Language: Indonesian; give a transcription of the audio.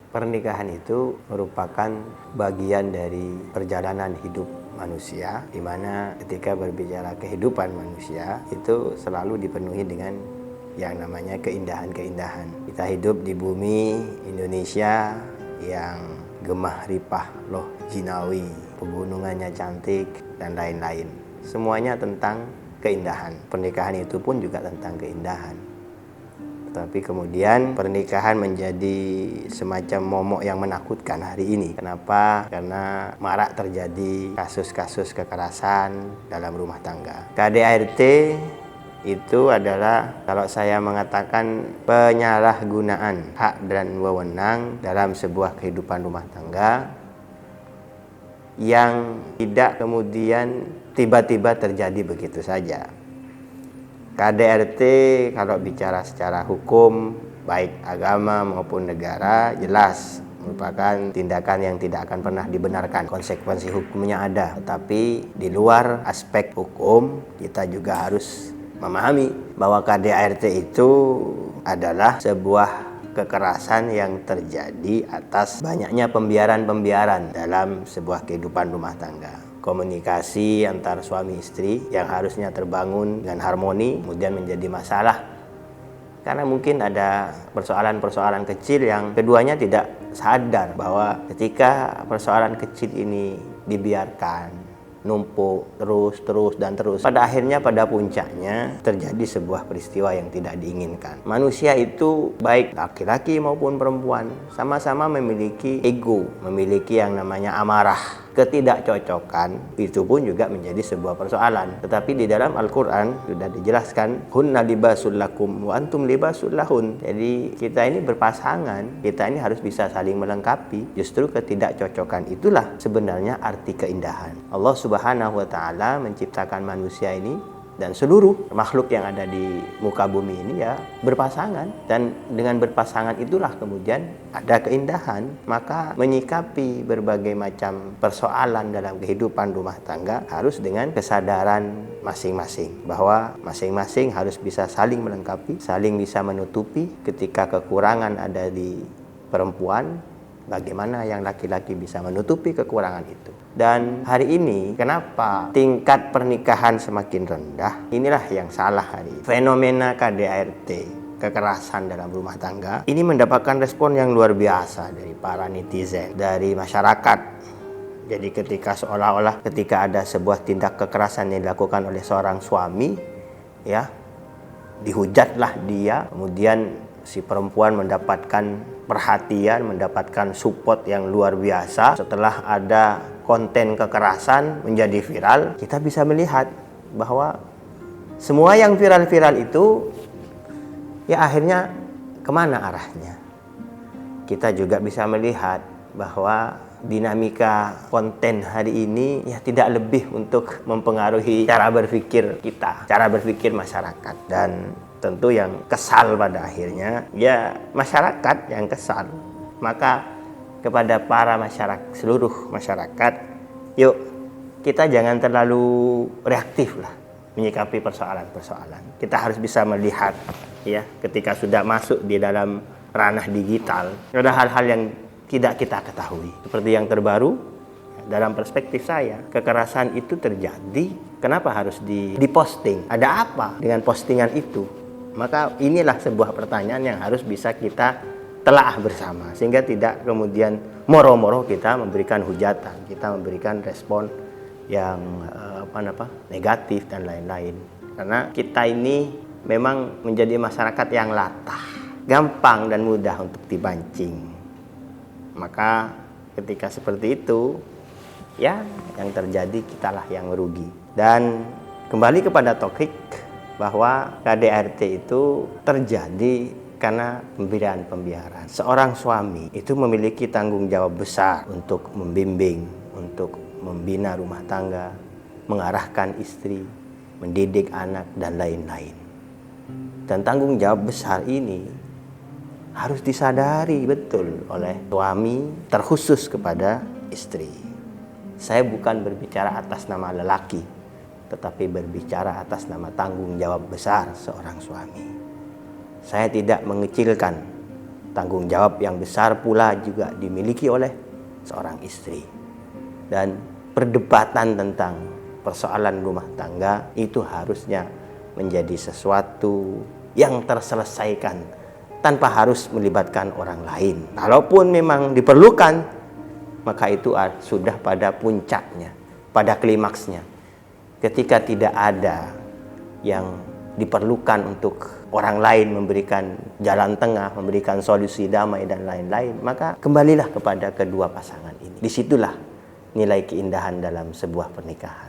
Pernikahan itu merupakan bagian dari perjalanan hidup manusia, di mana ketika berbicara kehidupan manusia itu selalu dipenuhi dengan yang namanya keindahan-keindahan. Kita hidup di bumi Indonesia yang gemah ripah loh jinawi, pegunungannya cantik dan lain-lain. Semuanya tentang keindahan. Pernikahan itu pun juga tentang keindahan. Tapi kemudian pernikahan menjadi semacam momok yang menakutkan hari ini. Kenapa? Karena marak terjadi kasus-kasus kekerasan dalam rumah tangga. KDART itu adalah, kalau saya mengatakan, penyalahgunaan hak dan wewenang dalam sebuah kehidupan rumah tangga yang tidak kemudian tiba-tiba terjadi begitu saja. KDRT kalau bicara secara hukum, baik agama maupun negara, jelas merupakan tindakan yang tidak akan pernah dibenarkan. Konsekuensi hukumnya ada. Tetapi di luar aspek hukum, kita juga harus memahami bahwa KDRT itu adalah sebuah kekerasan yang terjadi atas banyaknya pembiaran-pembiaran dalam sebuah kehidupan rumah tangga. Komunikasi antar suami istri yang harusnya terbangun dengan harmoni kemudian menjadi masalah karena mungkin ada persoalan-persoalan kecil yang keduanya tidak sadar bahwa ketika persoalan kecil ini dibiarkan numpuk terus, pada akhirnya, pada puncaknya terjadi sebuah peristiwa yang tidak diinginkan. Manusia itu baik laki-laki maupun perempuan sama-sama memiliki ego, memiliki yang namanya amarah. Ketidakcocokan itu pun juga menjadi sebuah persoalan. Tetapi di dalam Al-Quran sudah dijelaskan, hunna libasul lakum wa antum libasul lahun. Jadi kita ini berpasangan, kita ini harus bisa saling melengkapi. Justru ketidakcocokan itulah sebenarnya arti keindahan. Allah Subhanahu wa Ta'ala menciptakan manusia ini dan seluruh makhluk yang ada di muka bumi ini ya berpasangan, dan dengan berpasangan itulah kemudian ada keindahan. Maka menyikapi berbagai macam persoalan dalam kehidupan rumah tangga harus dengan kesadaran masing-masing, bahwa masing-masing harus bisa saling melengkapi, saling bisa menutupi. Ketika kekurangan ada di perempuan, bagaimana yang laki-laki bisa menutupi kekurangan itu. Dan hari ini kenapa tingkat pernikahan semakin rendah? Inilah yang salah hari ini. Fenomena KDART, kekerasan dalam rumah tangga, ini mendapatkan respon yang luar biasa dari para netizen, dari masyarakat. Jadi ketika seolah-olah ketika ada sebuah tindak kekerasan yang dilakukan oleh seorang suami, ya, dihujatlah dia, kemudian si perempuan mendapatkan perhatian, mendapatkan support yang luar biasa. Setelah ada konten kekerasan menjadi viral, kita bisa melihat bahwa semua yang viral-viral itu ya akhirnya kemana arahnya. Kita juga bisa melihat bahwa dinamika konten hari ini ya tidak lebih untuk mempengaruhi cara berpikir kita, cara berpikir masyarakat. Dan tentu yang kesal pada akhirnya ya masyarakat yang kesal. Maka kepada para masyarakat, seluruh masyarakat, yuk kita jangan terlalu reaktif lah menyikapi persoalan-persoalan. Kita harus bisa melihat ya, ketika sudah masuk di dalam ranah digital ada hal-hal yang tidak kita ketahui. Seperti yang terbaru, dalam perspektif saya, kekerasan itu terjadi, kenapa harus diposting? Ada apa dengan postingan itu? Maka inilah sebuah pertanyaan yang harus bisa kita telaah bersama, sehingga tidak kemudian moro-moro kita memberikan hujatan, kita memberikan respon yang negatif dan lain-lain. Karena kita ini memang menjadi masyarakat yang latah, gampang dan mudah untuk dipancing. Maka ketika seperti itu, ya yang terjadi kitalah yang merugi. Dan kembali kepada topik, bahwa KDART itu terjadi karena pembiaran-pembiaran. Seorang suami itu memiliki tanggung jawab besar untuk membimbing, untuk membina rumah tangga, mengarahkan istri, mendidik anak, dan lain-lain. Dan tanggung jawab besar ini harus disadari betul oleh suami, terkhusus kepada istri. Saya bukan berbicara atas nama lelaki, tetapi berbicara atas nama tanggung jawab besar seorang suami. Saya tidak mengecilkan tanggung jawab yang besar pula juga dimiliki oleh seorang istri. Dan perdebatan tentang persoalan rumah tangga itu harusnya menjadi sesuatu yang terselesaikan tanpa harus melibatkan orang lain. Kalaupun memang diperlukan, maka itu sudah pada puncaknya, pada klimaksnya. Ketika tidak ada yang diperlukan untuk orang lain memberikan jalan tengah, memberikan solusi damai dan lain-lain, maka kembalilah kepada kedua pasangan ini. Disitulah nilai keindahan dalam sebuah pernikahan.